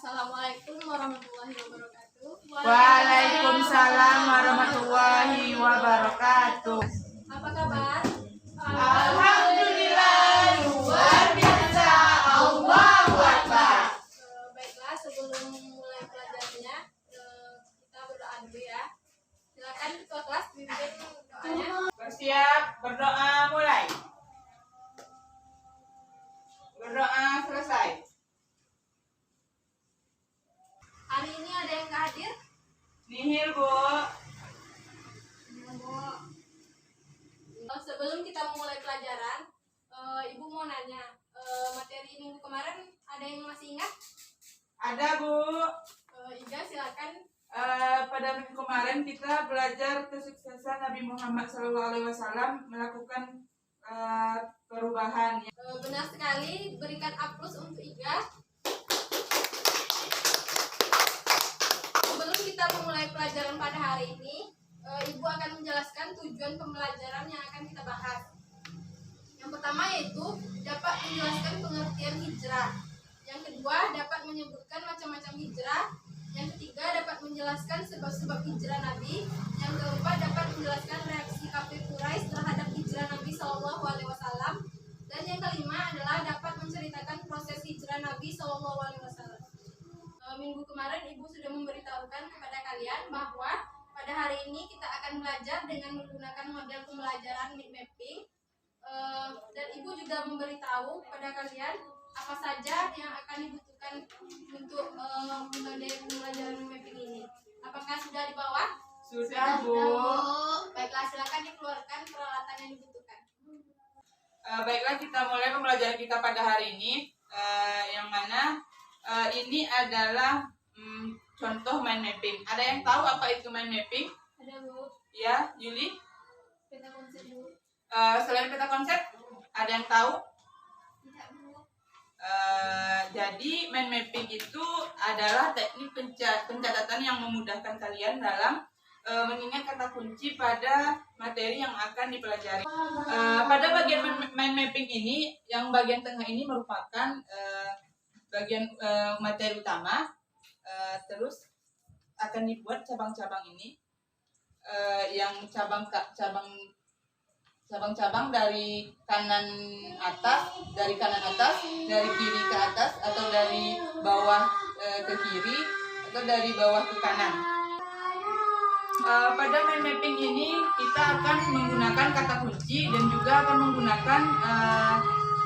Assalamualaikum warahmatullahi wabarakatuh. Waalaikumsalam warahmatullahi wabarakatuh. Apa kabar? Alhamdulillah, luar biasa. Allahu Akbar. Baiklah, sebelum mulai pelajarannya, kita berdoa dulu ya. Silakan ketua kelas pimpin doanya. Bersiap, berdoa mulai. Berdoa selesai. Hari ini ada yang nggak hadir? Nihil, Bu. Sebelum kita memulai pelajaran, Ibu mau nanya, materi minggu kemarin ada yang masih ingat? Ada, Bu. Iga, silakan. Pada minggu kemarin kita belajar kesuksesan Nabi Muhammad SAW melakukan perubahan. Benar sekali, berikan aplaus untuk Iga. Sebelum kita memulai pelajaran pada hari ini, Ibu akan menjelaskan tujuan pembelajaran yang akan kita bahas. Yang pertama yaitu dapat menjelaskan pengertian hijrah. Yang kedua dapat menyebutkan macam-macam hijrah. Yang ketiga dapat menjelaskan sebab-sebab hijrah Nabi. Yang keempat dapat menjelaskan reaksi kafir Quraisy terhadap hijrah Nabi SAW. Dan yang kelima adalah dapat menceritakan proses hijrah Nabi SAW. Minggu kemarin Ibu sudah memberitahukan kepada kalian bahwa pada hari ini kita akan belajar dengan menggunakan model pembelajaran mind mapping. Dan Ibu juga memberitahu kepada kalian apa saja yang akan dibutuhkan untuk model pembelajaran mind mapping ini. Apakah sudah di bawah? Sudah, Bu. Baiklah, silakan dikeluarkan peralatan yang dibutuhkan. Baiklah, kita mulai pembelajaran kita pada hari ini, yang mana ini adalah contoh mind mapping. Ada yang tahu apa itu mind mapping? Ada, Bu. Ya, Yuli. Peta konsep, Bu. Selain peta konsep, ada yang tahu? Tidak, Bu. Jadi mind mapping itu adalah teknik pencatatan yang memudahkan kalian dalam mengingat kata kunci pada materi yang akan dipelajari. Pada bagian mind mapping ini, yang bagian tengah ini merupakan bagian materi utama. Terus akan dibuat cabang-cabang ini, yang cabang-cabang dari kanan atas, dari kiri ke atas, atau dari bawah ke kiri, atau dari bawah ke kanan. Pada mind mapping ini kita akan menggunakan kata kunci dan juga akan menggunakan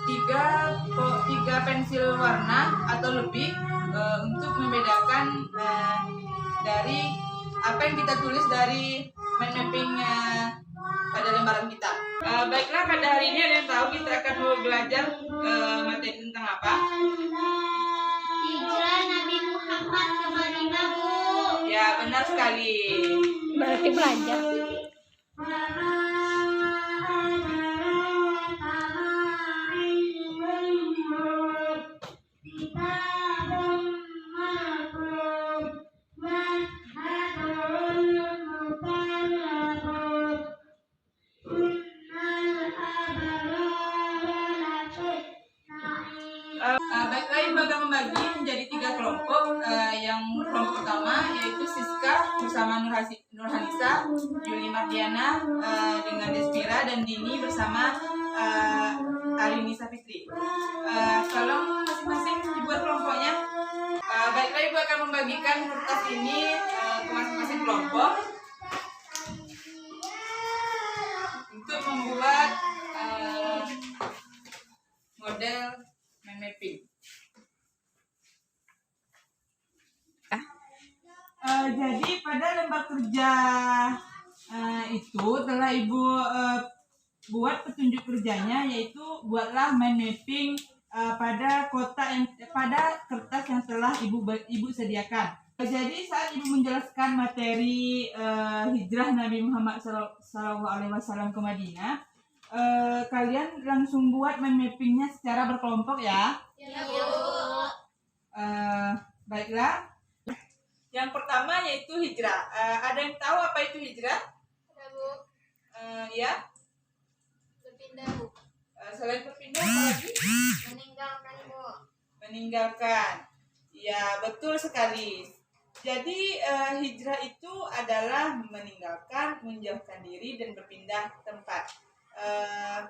tiga pensil warna atau lebih untuk membedakan dari apa yang kita tulis dari mind mapping pada lembaran kita. Baiklah, pada hari ini ada yang tahu kita akan belajar materi tentang apa? Hijrah Nabi Muhammad ke Madinah, Bu. Ya, benar sekali. Berarti belajar. Baiklah, Ibu akan membagi menjadi 3 kelompok. Yang kelompok pertama yaitu Siska bersama Nurhanisa, Yuli Mardiana dengan Despira, dan Dini bersama Alinisa Fitri. Tolong masing-masing dibuat kelompoknya. Baiklah, Ibu akan membagikan kertas ini ke masing-masing kelompok untuk membuat model mind mapping. Jadi pada lembar kerja itu telah Ibu buat petunjuk kerjanya, yaitu buatlah mind mapping pada pada kertas yang telah Ibu sediakan. Jadi saat Ibu menjelaskan materi hijrah Nabi Muhammad SAW ke Madinah, kalian langsung buat mind mappingnya secara berkelompok ya. Ya, Bu. Baiklah. Yang pertama yaitu hijrah. Ada yang tahu apa itu hijrah? Ada, Bu. Ya. Berpindah, Bu. Selain berpindah apa lagi? Meninggalkan, Bu. Meninggalkan. Ya, betul sekali. Jadi hijrah itu adalah meninggalkan, menjauhkan diri dan berpindah tempat. Eh,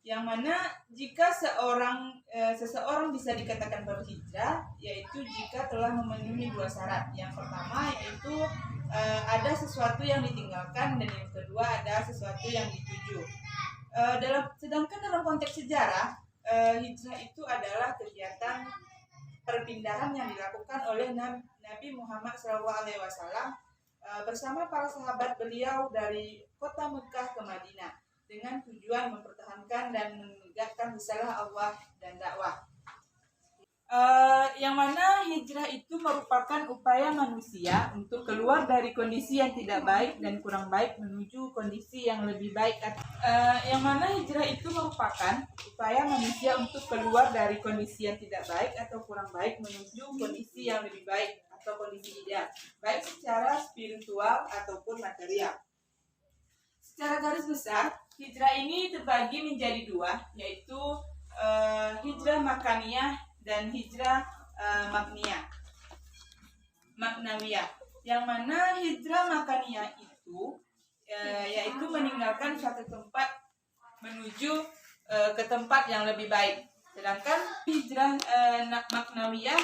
yang mana jika seseorang bisa dikatakan berhijrah, yaitu jika telah memenuhi dua syarat. Yang pertama yaitu ada sesuatu yang ditinggalkan, dan yang kedua ada sesuatu yang dituju. Sedangkan dalam konteks sejarah, hijrah itu adalah kegiatan perpindahan yang dilakukan oleh Nabi Muhammad SAW bersama para sahabat beliau dari kota Mekah ke Madinah dengan tujuan mempertahankan dan menegakkan risalah Allah dan dakwah. Yang mana hijrah itu merupakan upaya manusia untuk keluar dari kondisi yang tidak baik dan kurang baik menuju kondisi yang lebih baik. Yang mana hijrah itu merupakan upaya manusia untuk keluar dari kondisi yang tidak baik atau kurang baik menuju kondisi yang lebih baik atau kondisi ideal, baik secara spiritual ataupun material. Secara garis besar, hijrah ini terbagi menjadi dua, yaitu hijrah makaniyah dan hijrah maknawiyah. Yang mana hijrah makaniyah itu yaitu meninggalkan suatu tempat menuju ke tempat yang lebih baik. Sedangkan hijrah maknawiyah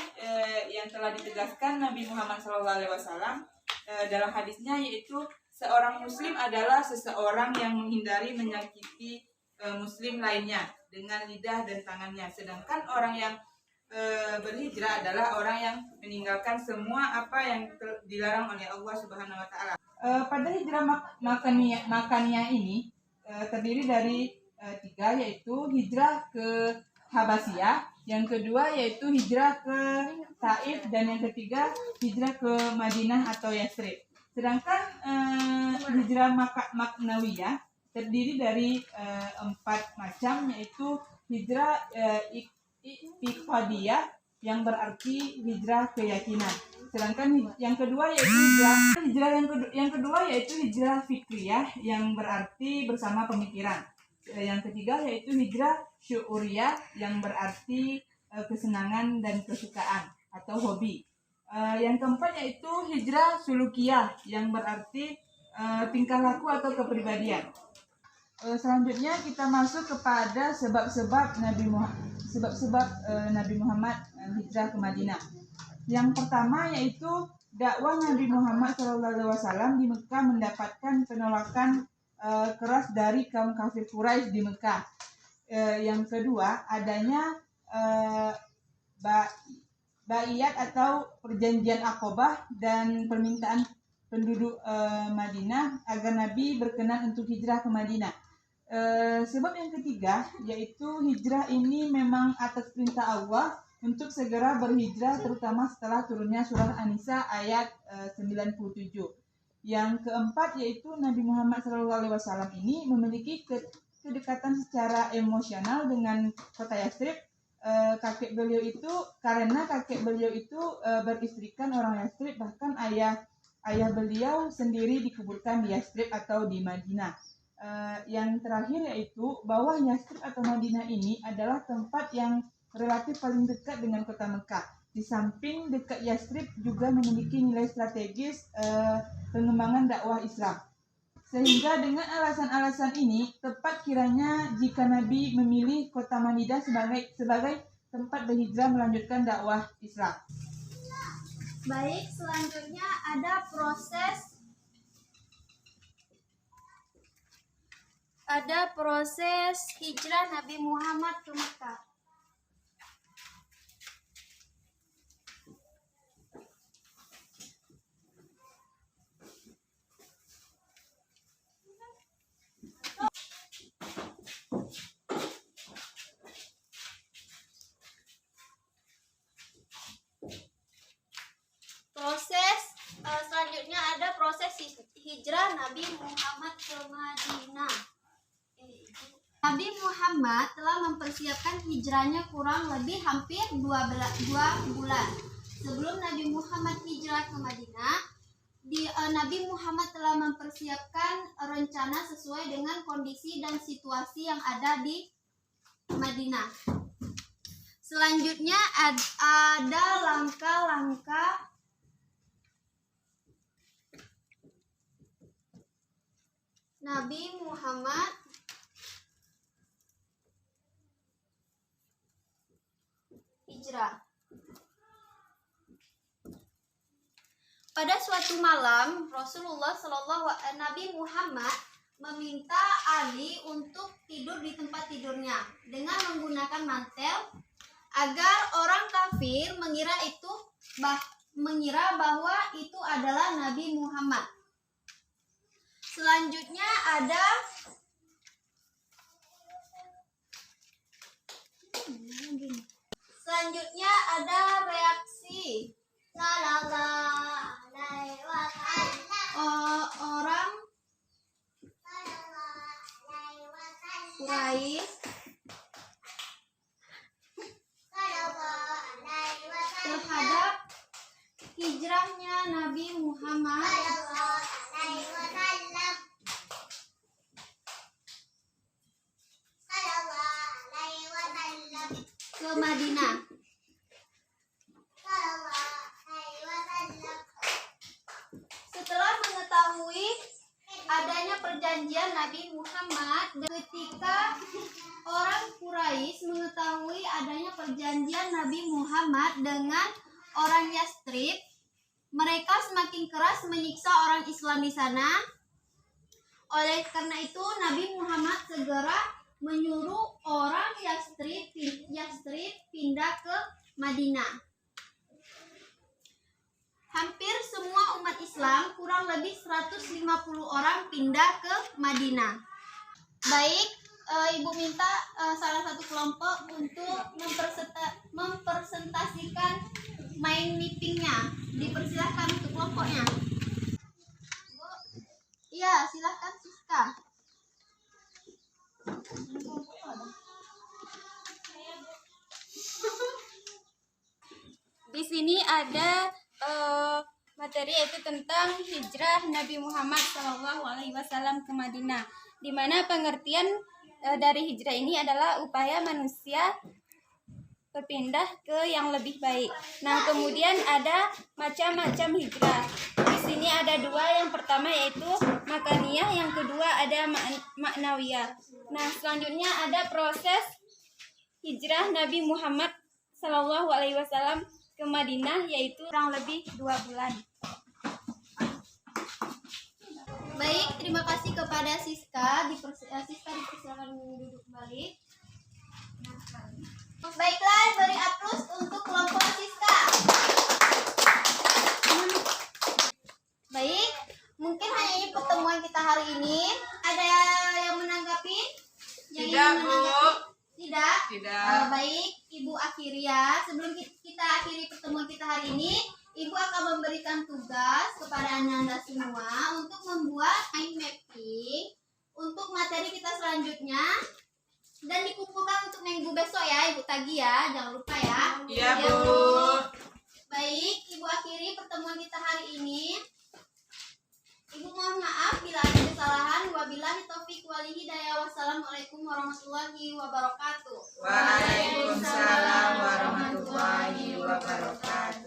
yang telah ditegaskan Nabi Muhammad SAW dalam hadisnya, yaitu seorang muslim adalah seseorang yang menghindari menyakiti muslim lainnya dengan lidah dan tangannya. Sedangkan orang yang berhijrah adalah orang yang meninggalkan semua apa yang dilarang oleh Allah Subhanahu wa taala. Pada hijrah makaniyah ini terdiri dari tiga, yaitu hijrah ke Habasyah, yang kedua yaitu hijrah ke Taif, dan yang ketiga hijrah ke Madinah atau Yathrib. Sedangkan hijrah maknawiyah terdiri dari 4 macam, yaitu hijrah iqtidiyah yang berarti hijrah keyakinan. Sedangkan yang kedua yaitu hijrah fikriyah yang berarti bersama pemikiran. Yang ketiga yaitu hijrah syu'uriyah yang berarti kesenangan dan kesukaan atau hobi. Yang keempat yaitu hijrah sulukiyah yang berarti tingkah laku atau kepribadian. Selanjutnya kita masuk kepada sebab-sebab Nabi Muhammad hijrah ke Madinah. Yang pertama yaitu dakwah Nabi Muhammad SAW di Mekah mendapatkan penolakan keras dari kaum kafir Quraisy di Mekah. Yang kedua adanya baiat atau perjanjian Aqabah dan permintaan penduduk Madinah agar Nabi berkenan untuk hijrah ke Madinah. Sebab yang ketiga yaitu hijrah ini memang atas perintah Allah untuk segera berhijrah, terutama setelah turunnya surah An-Nisa ayat 97. Yang keempat yaitu Nabi Muhammad SAW ini memiliki kedekatan secara emosional dengan kota Yathrib. Kakek beliau itu beristrikan orang Yathrib, bahkan ayah beliau sendiri dikuburkan di Yathrib atau di Madinah. Yang terakhir yaitu bahwa Yathrib atau Madinah ini adalah tempat yang relatif paling dekat dengan kota Mekah. Di samping dekat Yathrib juga memiliki nilai strategis pengembangan dakwah Islam. Sehingga dengan alasan-alasan ini tepat kiranya jika Nabi memilih kota Madinah sebagai tempat berhijrah melanjutkan dakwah Islam. Baik, selanjutnya ada proses hijrah Nabi Muhammad ke Mekah. Selanjutnya ada proses hijrah Nabi Muhammad ke Madinah. Nabi Muhammad telah mempersiapkan hijrahnya kurang lebih hampir 2 bulan. Sebelum Nabi Muhammad hijrah ke Madinah, Nabi Muhammad telah mempersiapkan rencana sesuai dengan kondisi dan situasi yang ada di Madinah. Selanjutnya ada langkah-langkah Nabi Muhammad hijrah. Pada suatu malam, Nabi Muhammad meminta Ali untuk tidur di tempat tidurnya dengan menggunakan mantel agar orang kafir mengira bahwa itu adalah Nabi Muhammad. Selanjutnya ada reaksi orang Quraisy terhadap hijrahnya Nabi Muhammad ke Madinah. Setelah mengetahui adanya perjanjian Nabi Muhammad, ketika orang Quraisy mengetahui adanya perjanjian Nabi Muhammad dengan orang Yastrib, mereka semakin keras menyiksa orang Islam di sana. Oleh karena itu, Nabi Muhammad segera menyuruh orang Yastrib pindah ke Madinah. Hampir semua umat Islam, kurang lebih 150 orang pindah ke Madinah. Baik, Ibu minta salah satu kelompok untuk mempresentasikan mind mappingnya. Dipersilahkan untuk kelompoknya. Iya, silahkan Siska. Di sini ada materi yaitu tentang hijrah Nabi Muhammad SAW ke Madinah, di mana pengertian dari hijrah ini adalah upaya manusia berpindah ke yang lebih baik. Nah, kemudian ada macam-macam hijrah. Di sini ada dua, yang pertama yaitu makaniyah, yang kedua ada maknawiyah. Nah, selanjutnya ada proses hijrah Nabi Muhammad SAW ke Madinah, yaitu kurang lebih 2 bulan. Baik, terima kasih kepada Siska. Siska dipersilakan duduk kembali. Baiklah, beri aplaus untuk kelompok Siska. Baik, mungkin hanya ini pertemuan kita hari ini. Ada yang menanggapi? Tidak, Bu. Tidak. Baik, Ibu akhiri ya. Sebelum kita akhiri pertemuan kita hari ini, Ibu akan memberikan tugas kepada Anda semua untuk membuat mind mapping untuk materi kita selanjutnya dan dikumpulkan untuk minggu besok ya, Ibu tagih ya, jangan lupa ya. Iya, Bu. Baik, Ibu akhiri pertemuan kita hari ini. Ibu mohon maaf bila ada kesalahan. Wabillahi taufiq wal hidayah. Wassalamualaikum warahmatullahi wabarakatuh. Waalaikumsalam warahmatullahi wabarakatuh.